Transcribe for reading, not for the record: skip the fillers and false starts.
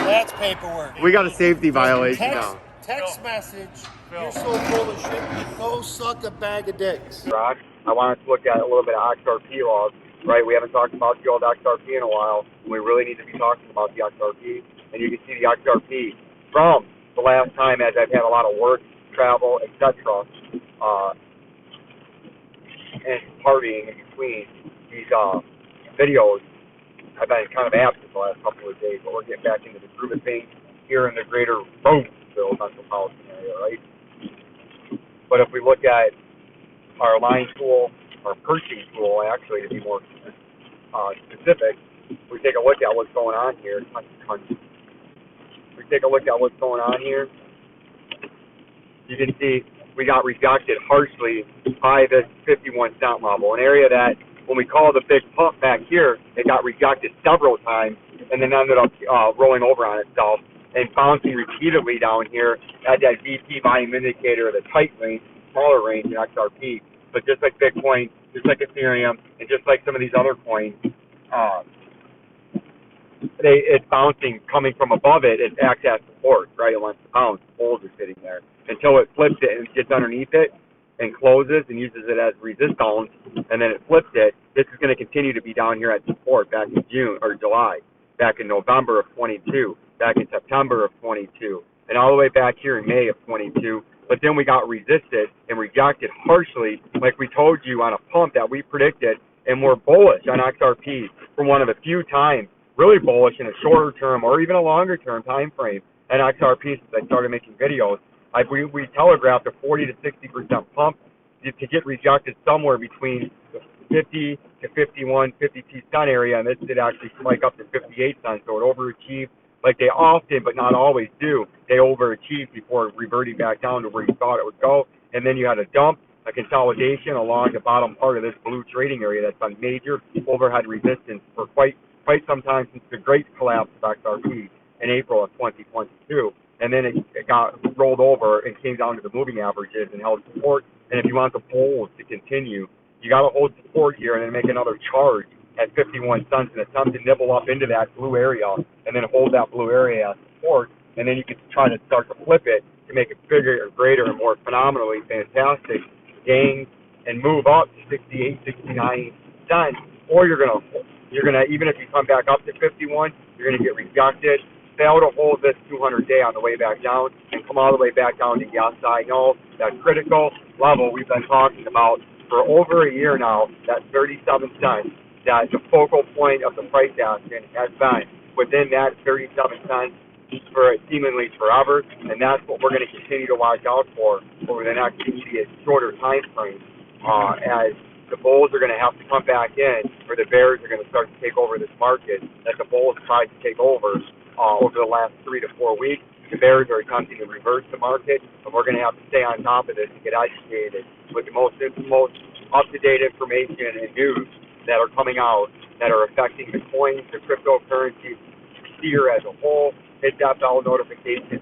That's paperwork. We got a safety violation now. Text message. You're so full of shit. Go suck a bag of dicks. Rock, I wanted to look at a little bit of XRP laws, right? We haven't talked about the old XRP in a while, and we really need to be talking about the XRP. And you can see the XRP from the last time as I've had a lot of work, travel, etc., and partying in between these videos. I've been kind of absent the last couple of days, but we're getting back into the groove of things here in the greater Roseville metropolitan area, right? But if we look at our line tool, our purchasing tool, actually, to be more specific, we take a look at what's going on here. We take a look at what's going on here. You can see we got rejected harshly by this 51 cent level, an area that when we call the big pump back here, it got rejected several times and then ended up rolling over on itself and bouncing repeatedly down here at that VP volume indicator, the tight range, smaller range in XRP. But just like Bitcoin, just like Ethereum, and just like some of these other coins, it's bouncing coming from above it. It acts as support, right? It wants to bounce. Bulls are sitting there until it flips it and gets underneath it and closes and uses it as resistance, and then it flips it. This is going to continue to be down here at support back in June or July, back in November of 22, back in September of 22, and all the way back here in May of 22. But then we got resisted and rejected harshly, like we told you on a pump that we predicted, and we're bullish on XRP for one of the few times, really bullish in a shorter term or even a longer term time frame at XRP since I started making videos. We telegraphed a 40 to 60% pump to get rejected somewhere between the 50 to 51, 52 cent area, and this did actually spike up to 58 cents, so it overachieved like they often, but not always do. They overachieved before reverting back down to where you thought it would go, and then you had a dump, a consolidation along the bottom part of this blue trading area that's on major overhead resistance for quite some time since the great collapse of XRP in April of 2022. And then it got rolled over and came down to the moving averages and held support. And if you want the bulls to continue, you got to hold support here and then make another charge at 51 cents and attempt to nibble up into that blue area and then hold that blue area as support. And then you can try to start to flip it to make it bigger or greater and more phenomenally fantastic gains and move up to 68, 69 cents. Or you're gonna even if you come back up to 51, you're gonna get rejected. Fail to hold this 200-day on the way back down and come all the way back down to yes, I know that critical level we've been talking about for over a year now, that 37 cents, that the focal point of the price action has been within that 37 cents for seemingly forever, and that's what we're going to continue to watch out for over the next immediate shorter time frame as the bulls are going to have to come back in or the bears are going to start to take over this market that the bulls tried to take over the last 3 to 4 weeks. The bears are attempting to reverse the market, and we're going to have to stay on top of this and get educated with the most up-to-date information and news that are coming out that are affecting the coins, the cryptocurrency sphere as a whole. Hit that bell notification.